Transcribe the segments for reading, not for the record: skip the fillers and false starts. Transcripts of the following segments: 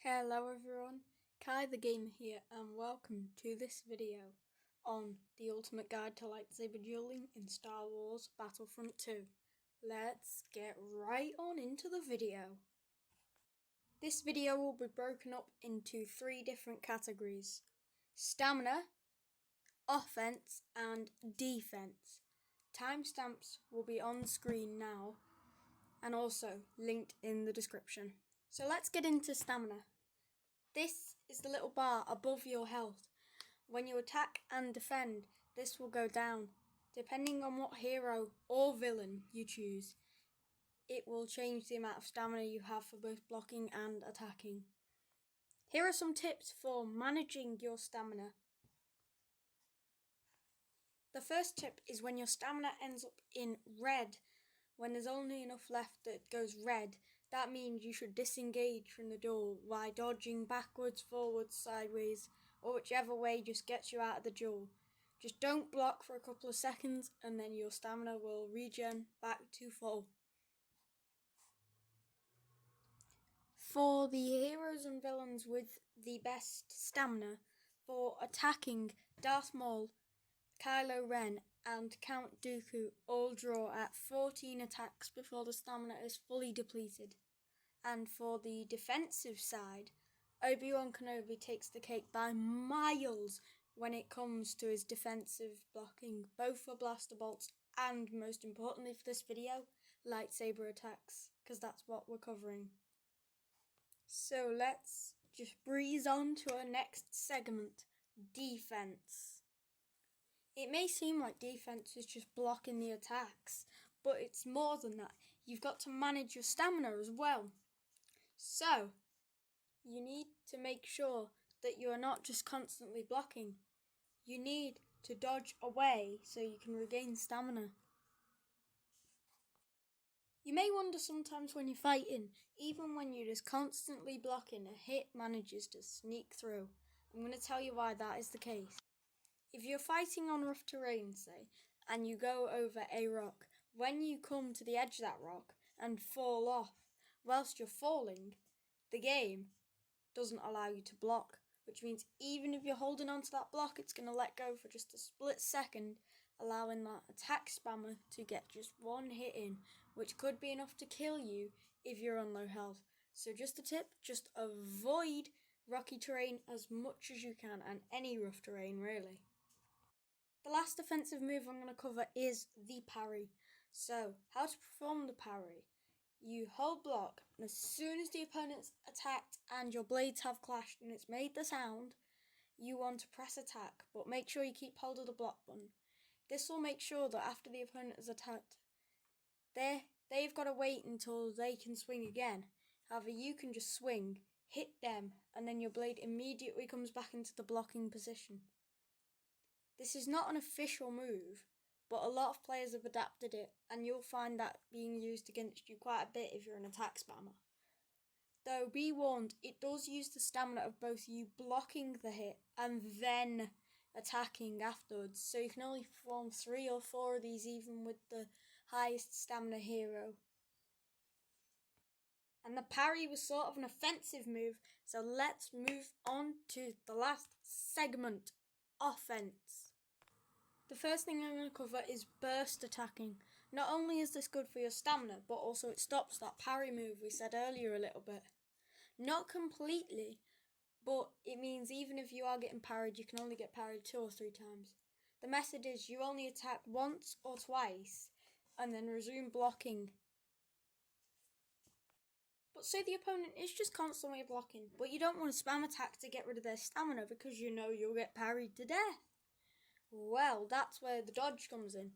Hello everyone, Kai the Gamer here and welcome to this video on the ultimate guide to lightsaber dueling in Star Wars Battlefront 2. Let's get right on into the video. This video will be broken up into 3 different categories: stamina, offense and defense. Timestamps will be on screen now and also linked in the description. So let's get into stamina. This is the little bar above your health. When you attack and defend, this will go down. Depending on what hero or villain you choose, it will change the amount of stamina you have for both blocking and attacking. Here are some tips for managing your stamina. The first tip is when your stamina ends up in red, when there's only enough left that goes red, that means you should disengage from the duel by dodging backwards, forwards, sideways, or whichever way just gets you out of the duel. Just don't block for a couple of seconds and then your stamina will regen back to full. For the heroes and villains with the best stamina, for attacking, Darth Maul, Kylo Ren and Count Dooku all draw at 14 attacks before the stamina is fully depleted. And for the defensive side, Obi-Wan Kenobi takes the cake by miles when it comes to his defensive blocking, both for blaster bolts and, most importantly for this video, lightsaber attacks, because that's what we're covering. So let's just breeze on to our next segment, defense. It may seem like defense is just blocking the attacks, but it's more than that. You've got to manage your stamina as well. So, you need to make sure that you are not just constantly blocking. You need to dodge away so you can regain stamina. You may wonder sometimes when you're fighting, even when you're just constantly blocking, a hit manages to sneak through. I'm going to tell you why that is the case. If you're fighting on rough terrain, say, and you go over a rock, when you come to the edge of that rock and fall off whilst you're falling, the game doesn't allow you to block, which means even if you're holding on to that block, it's going to let go for just a split second, allowing that attack spammer to get just one hit in, which could be enough to kill you if you're on low health. So just a tip, just avoid rocky terrain as much as you can, and any rough terrain really. The last defensive move I'm going to cover is the parry. So, how to perform the parry. You hold block, and as soon as the opponent's attacked and your blades have clashed and it's made the sound, you want to press attack, but make sure you keep hold of the block button. This will make sure that after the opponent is attacked, they've got to wait until they can swing again. However, you can just swing, hit them, and then your blade immediately comes back into the blocking position. This is not an official move, but a lot of players have adapted it, and you'll find that being used against you quite a bit if you're an attack spammer. Though be warned, it does use the stamina of both you blocking the hit and then attacking afterwards, so you can only perform 3 or 4 of these even with the highest stamina hero. And the parry was sort of an offensive move, so let's move on to the last segment, offense. The first thing I'm going to cover is burst attacking. Not only is this good for your stamina, but also it stops that parry move we said earlier a little bit. Not completely, but it means even if you are getting parried, you can only get parried 2 or 3 times. The method is you only attack once or twice, and then resume blocking. But say the opponent is just constantly blocking, but you don't want to spam attack to get rid of their stamina because you know you'll get parried to death. Well, that's where the dodge comes in.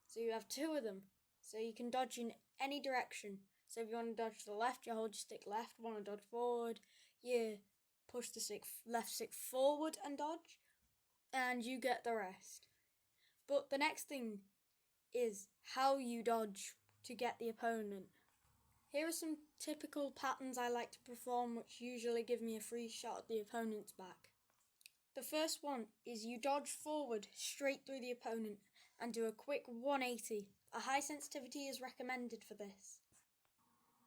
So you have 2 of them. So you can dodge in any direction. So if you want to dodge to the left, you hold your stick left. Want to dodge forward, you push the left stick forward and dodge. And you get the rest. But the next thing is how you dodge to get the opponent. Here are some typical patterns I like to perform which usually give me a free shot at the opponent's back. The first one is you dodge forward straight through the opponent and do a quick 180. A high sensitivity is recommended for this.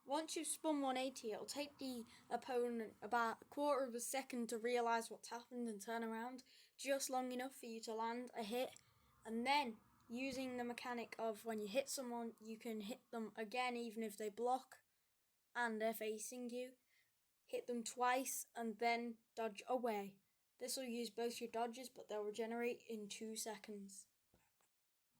Once you've spun 180, it'll take the opponent about a quarter of a second to realise what's happened and turn around, just long enough for you to land a hit. And then, using the mechanic of when you hit someone, you can hit them again even if they block and they're facing you. Hit them twice and then dodge away. This will use both your dodges, but they'll regenerate in 2 seconds.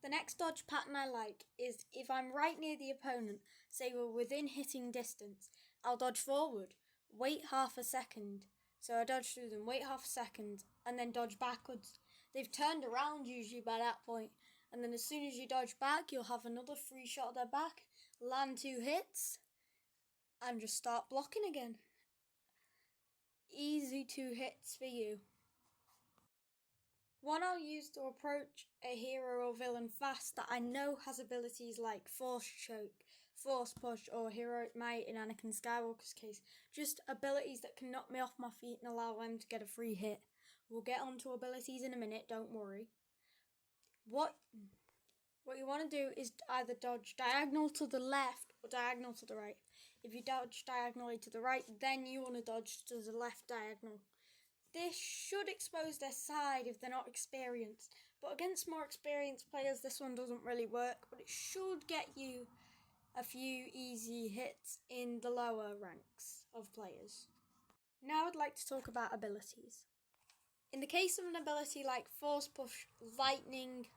The next dodge pattern I like is if I'm right near the opponent, say we're within hitting distance, I'll dodge forward, wait half a second. So I dodge through them, wait half a second, and then dodge backwards. They've turned around usually by that point, and then as soon as you dodge back, you'll have another free shot at their back, land 2 hits, and just start blocking again. Easy 2 hits for you. One I'll use to approach a hero or villain fast that I know has abilities like Force Choke, Force Push, or Heroic Might in Anakin Skywalker's case. Just abilities that can knock me off my feet and allow them to get a free hit. We'll get onto abilities in a minute, don't worry. What you want to do is either dodge diagonal to the left or diagonal to the right. If you dodge diagonally to the right, then you want to dodge to the left diagonal. This should expose their side if they're not experienced, but against more experienced players this one doesn't really work, but it should get you a few easy hits in the lower ranks of players. Now I'd like to talk about abilities. In the case of an ability like Force Push, Lightning,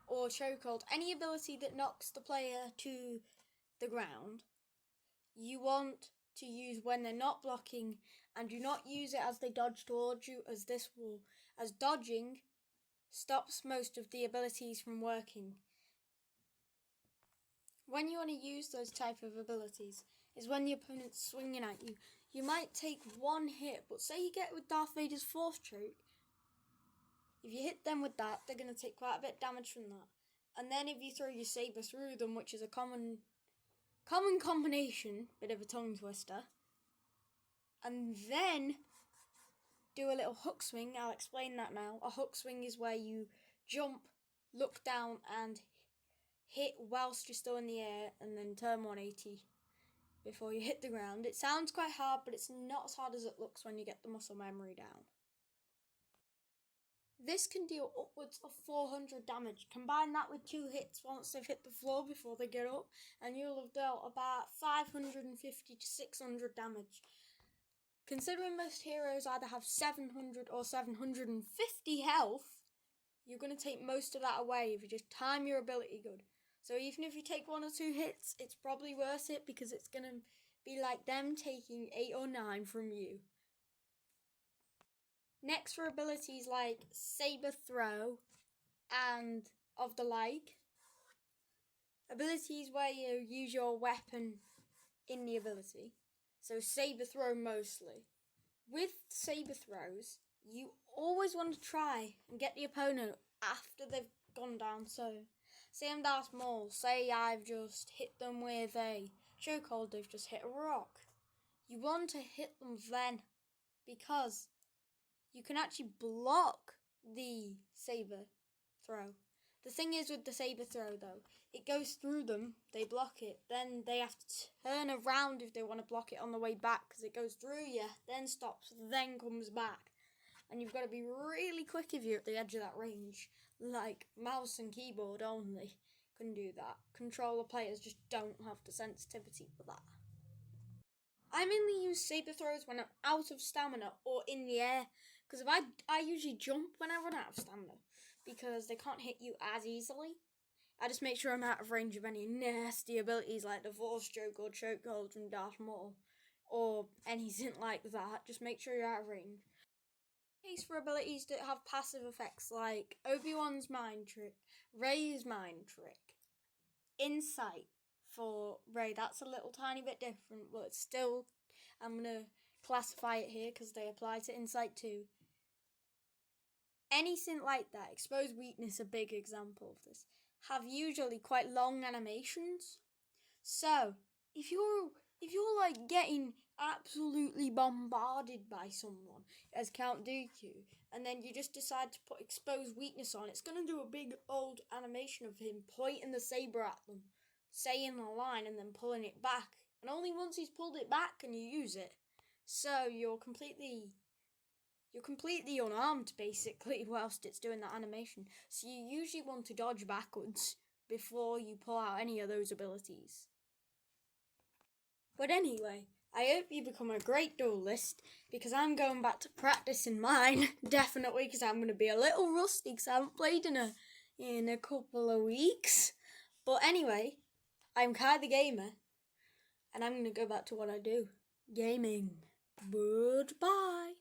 or Chokehold, any ability that knocks the player to the ground, you want to use when they're not blocking, and do not use it as they dodge towards you, as dodging stops most of the abilities from working. When you want to use those type of abilities is when the opponent's swinging at you. You might take 1 hit, but say you get with Darth Vader's Force Choke, if you hit them with that, they're going to take quite a bit of damage from that. And then if you throw your saber through them, which is a common combination, bit of a tongue twister, and then do a little hook swing. I'll explain that now. A hook swing is where you jump, look down, and hit whilst you're still in the air, and then turn 180 before you hit the ground. It sounds quite hard, but it's not as hard as it looks when you get the muscle memory down. This can deal upwards of 400 damage. Combine that with 2 hits once they've hit the floor before they get up, and you'll have dealt about 550 to 600 damage. Considering most heroes either have 700 or 750 health, you're going to take most of that away if you just time your ability good. So even if you take 1 or 2 hits, it's probably worth it because it's going to be like them taking 8 or 9 from you. Next, for abilities like Saber Throw and of the like, abilities where you use your weapon in the ability, so Saber Throw mostly. With Saber Throws, you always want to try and get the opponent after they've gone down. So, say I'm Darth Maul, say I've just hit them with a chokehold, they've just hit a rock. You want to hit them then, because you can actually block the Saber Throw. The thing is with the Saber Throw though, it goes through them, they block it, then they have to turn around if they want to block it on the way back, because it goes through you, then stops, then comes back. And you've got to be really quick if you're at the edge of that range. Like mouse and keyboard only can do that. Controller players just don't have the sensitivity for that. I mainly use Saber Throws when I'm out of stamina or in the air, because if I usually jump when I run out of stamina, because they can't hit you as easily. I just make sure I'm out of range of any nasty abilities like the Force Choke or Chokehold from Darth Maul, or anything like that. Just make sure you're out of range. Case for abilities that have passive effects like Obi-Wan's Mind Trick, Rey's Mind Trick, Insight for Rey. That's a little tiny bit different, but it's still, I'm going to classify it here because they apply to Insight too. Anything like that, Exposed Weakness, a big example of this, have usually quite long animations. So, if you're like getting absolutely bombarded by someone as Count Dooku, and then you just decide to put Exposed Weakness on, it's going to do a big old animation of him pointing the saber at them, saying a line and then pulling it back and only once he's pulled it back can you use it. So you're completely unarmed basically whilst it's doing that animation. So you usually want to dodge backwards before you pull out any of those abilities. But anyway, I hope you become a great duelist, because I'm going back to practicing mine, definitely, because I'm going to be a little rusty because I haven't played in a couple of weeks. But anyway, I'm Kai the Gamer, and I'm going to go back to what I do, gaming. Goodbye.